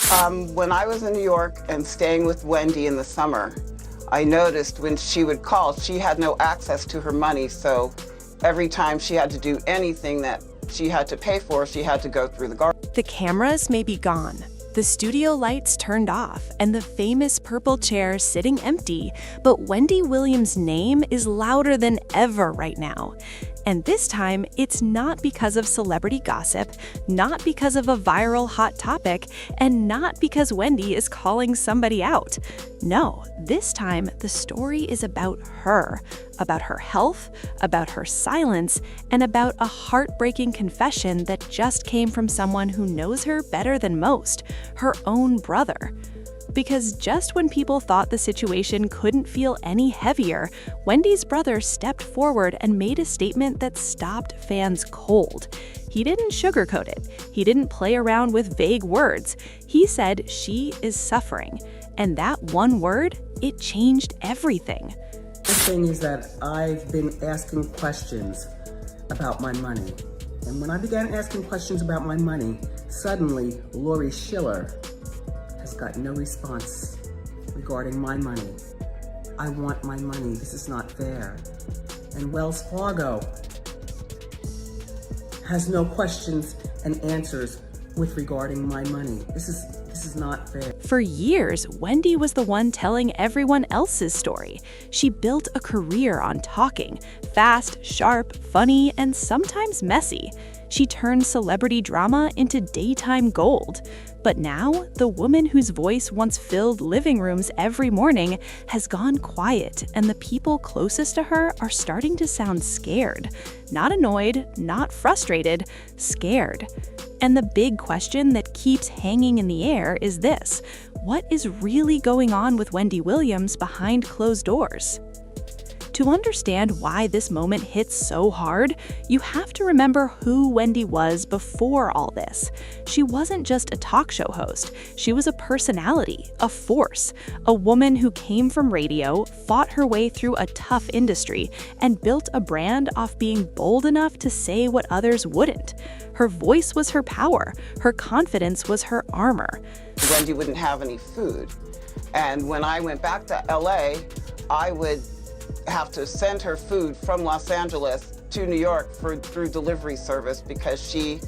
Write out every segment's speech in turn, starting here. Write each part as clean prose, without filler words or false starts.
When I was in New York and staying with Wendy in the summer, I noticed when she would call, she had no access to her money, so every time she had to do anything that she had to pay for, she had to go through the guard. The cameras may be gone, the studio lights turned off, and the famous purple chair sitting empty, but Wendy Williams' name is louder than ever right now. And this time, it's not because of celebrity gossip, not because of a viral hot topic, and not because Wendy is calling somebody out. No, this time, the story is about her health, about her silence, and about a heartbreaking confession that just came from someone who knows her better than most, her own brother. Because just when people thought the situation couldn't feel any heavier, Wendy's brother stepped forward and made a statement that stopped fans cold. He didn't sugarcoat it. He didn't play around with vague words. He said she is suffering. And that one word, it changed everything. The thing is that I've been asking questions about my money. And when I began asking questions about my money, suddenly Lori Schiller has got no response regarding my money. I want my money. This is not fair. And Wells Fargo has no questions and answers with regarding my money. This is not fair. For years, Wendy was the one telling everyone else's story. She built a career on talking, fast, sharp, funny, and sometimes messy. She turned celebrity drama into daytime gold. But now, the woman whose voice once filled living rooms every morning has gone quiet, and the people closest to her are starting to sound scared. Not annoyed, not frustrated, scared. And the big question that keeps hanging in the air is this: what is really going on with Wendy Williams behind closed doors? To understand why this moment hits so hard, you have to remember who Wendy was before all this. She wasn't just a talk show host. She was a personality, a force, a woman who came from radio, fought her way through a tough industry, and built a brand off being bold enough to say what others wouldn't. Her voice was her power. Her confidence was her armor. Wendy wouldn't have any food. And when I went back to LA, I would have to send her food from Los Angeles to New York through delivery service because she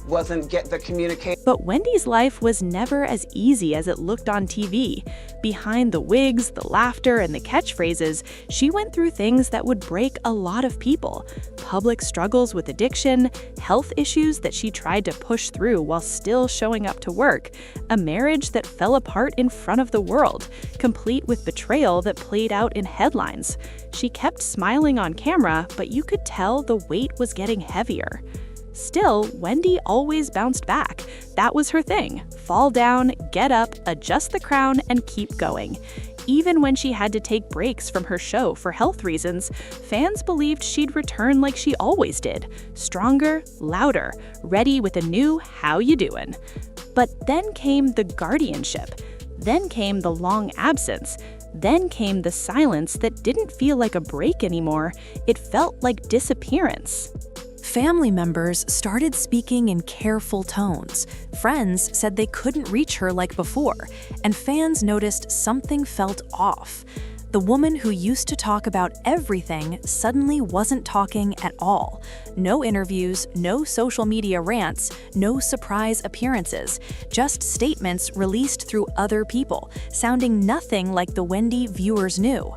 wasn't getting the communication. But Wendy's life was never as easy as it looked on TV. Behind the wigs, the laughter, and the catchphrases, she went through things that would break a lot of people. Public struggles with addiction, health issues that she tried to push through while still showing up to work, a marriage that fell apart in front of the world, complete with betrayal that played out in headlines. She kept smiling on camera, but you could tell the weight was getting heavier. Still, Wendy always bounced back. That was her thing. Fall down, get up, adjust the crown, and keep going. Even when she had to take breaks from her show for health reasons, fans believed she'd return like she always did. Stronger, louder, ready with a new "how you doin'?" But then came the guardianship. Then came the long absence. Then came the silence that didn't feel like a break anymore. It felt like disappearance. Family members started speaking in careful tones. Friends said they couldn't reach her like before, and fans noticed something felt off. The woman who used to talk about everything suddenly wasn't talking at all. No interviews, no social media rants, no surprise appearances, just statements released through other people, sounding nothing like the Wendy viewers knew.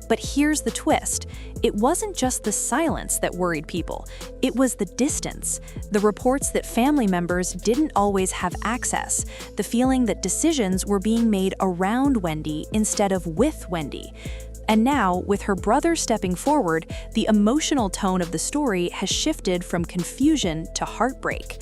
But here's the twist. It wasn't just the silence that worried people. It was the distance, the reports that family members didn't always have access, the feeling that decisions were being made around Wendy instead of with Wendy. And now, with her brother stepping forward, the emotional tone of the story has shifted from confusion to heartbreak.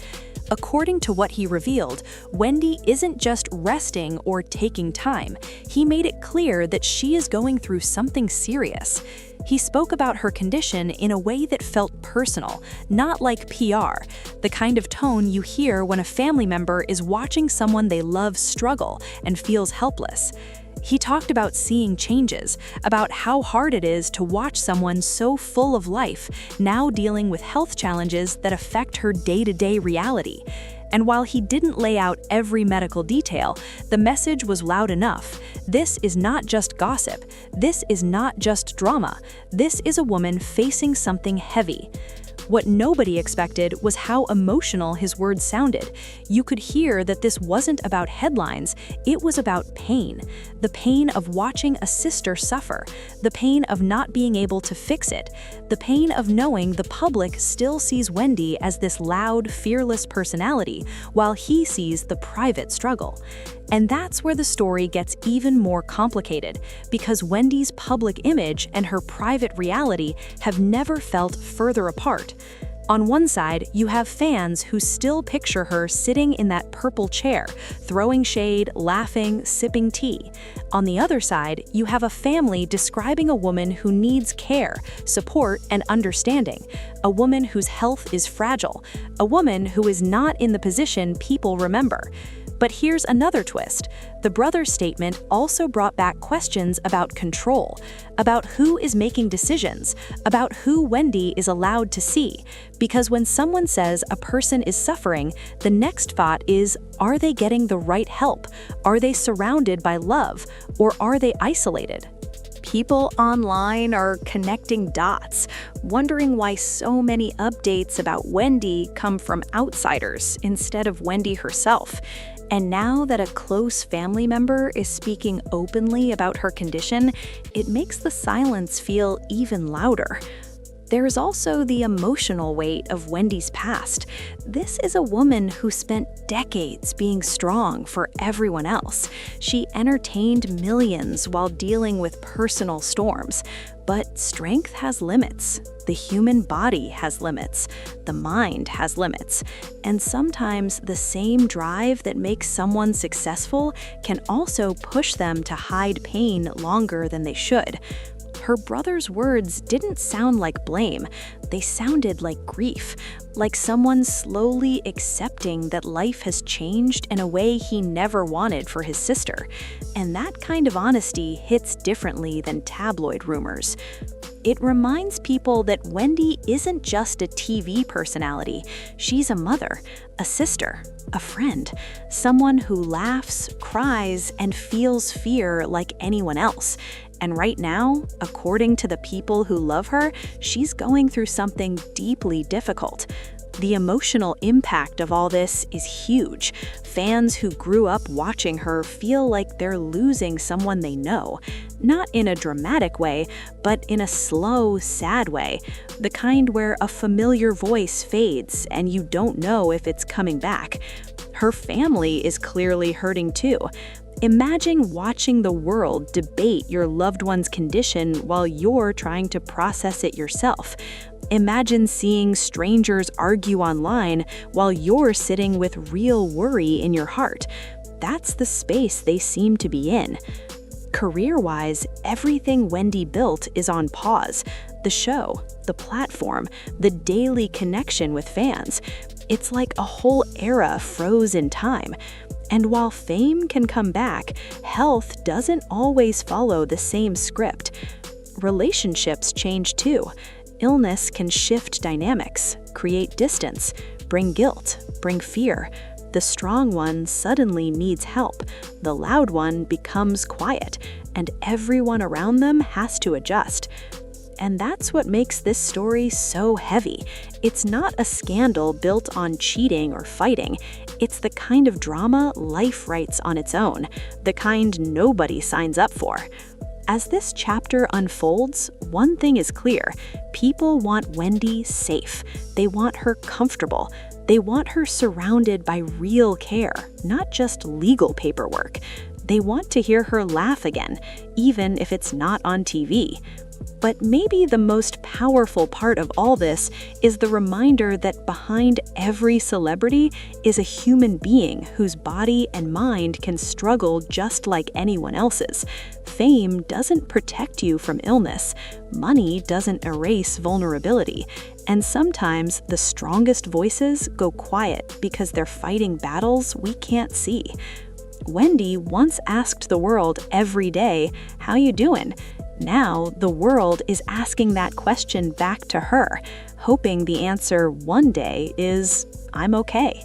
According to what he revealed, Wendy isn't just resting or taking time. He made it clear that she is going through something serious. He spoke about her condition in a way that felt personal, not like PR, the kind of tone you hear when a family member is watching someone they love struggle and feels helpless. He talked about seeing changes, about how hard it is to watch someone so full of life now dealing with health challenges that affect her day-to-day reality. And while he didn't lay out every medical detail, the message was loud enough. This is not just gossip. This is not just drama. This is a woman facing something heavy. What nobody expected was how emotional his words sounded. You could hear that this wasn't about headlines, it was about pain. The pain of watching a sister suffer, the pain of not being able to fix it, the pain of knowing the public still sees Wendy as this loud, fearless personality, while he sees the private struggle. And that's where the story gets even more complicated, because Wendy's public image and her private reality have never felt further apart. On one side, you have fans who still picture her sitting in that purple chair, throwing shade, laughing, sipping tea. On the other side, you have a family describing a woman who needs care, support, and understanding. A woman whose health is fragile. A woman who is not in the position people remember. But here's another twist. The brother's statement also brought back questions about control, about who is making decisions, about who Wendy is allowed to see. Because when someone says a person is suffering, the next thought is, are they getting the right help? Are they surrounded by love? Or are they isolated? People online are connecting dots, wondering why so many updates about Wendy come from outsiders instead of Wendy herself. And now that a close family member is speaking openly about her condition, it makes the silence feel even louder. There is also the emotional weight of Wendy's past. This is a woman who spent decades being strong for everyone else. She entertained millions while dealing with personal storms. But strength has limits. The human body has limits. The mind has limits. And sometimes the same drive that makes someone successful can also push them to hide pain longer than they should. Her brother's words didn't sound like blame. They sounded like grief, like someone slowly accepting that life has changed in a way he never wanted for his sister. And that kind of honesty hits differently than tabloid rumors. It reminds people that Wendy isn't just a TV personality. She's a mother, a sister, a friend, someone who laughs, cries, and feels fear like anyone else. And right now, according to the people who love her, she's going through something deeply difficult. The emotional impact of all this is huge. Fans who grew up watching her feel like they're losing someone they know. Not in a dramatic way, but in a slow, sad way. The kind where a familiar voice fades and you don't know if it's coming back. Her family is clearly hurting too. Imagine watching the world debate your loved one's condition while you're trying to process it yourself. Imagine seeing strangers argue online while you're sitting with real worry in your heart. That's the space they seem to be in. Career-wise, everything Wendy built is on pause. The show, the platform, the daily connection with fans. It's like a whole era froze in time. And while fame can come back, health doesn't always follow the same script. Relationships change too. Illness can shift dynamics, create distance, bring guilt, bring fear. The strong one suddenly needs help. The loud one becomes quiet, and everyone around them has to adjust. And that's what makes this story so heavy. It's not a scandal built on cheating or fighting. It's the kind of drama life writes on its own, the kind nobody signs up for. As this chapter unfolds, one thing is clear. People want Wendy safe. They want her comfortable. They want her surrounded by real care, not just legal paperwork. They want to hear her laugh again, even if it's not on TV. But maybe the most powerful part of all this is the reminder that behind every celebrity is a human being whose body and mind can struggle just like anyone else's. Fame doesn't protect you from illness. Money doesn't erase vulnerability. And sometimes the strongest voices go quiet because they're fighting battles we can't see. Wendy once asked the world every day, "How you doing?" Now, the world is asking that question back to her, hoping the answer one day is, "I'm okay."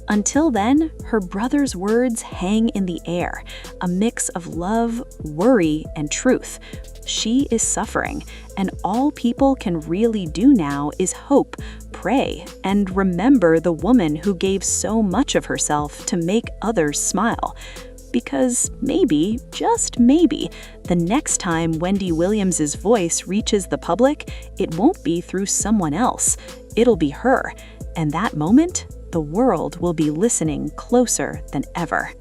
Until then, her brother's words hang in the air, a mix of love, worry, and truth. She is suffering, and all people can really do now is hope, pray, and remember the woman who gave so much of herself to make others smile. Because maybe, just maybe, the next time Wendy Williams' voice reaches the public, it won't be through someone else. It'll be her. And that moment, the world will be listening closer than ever.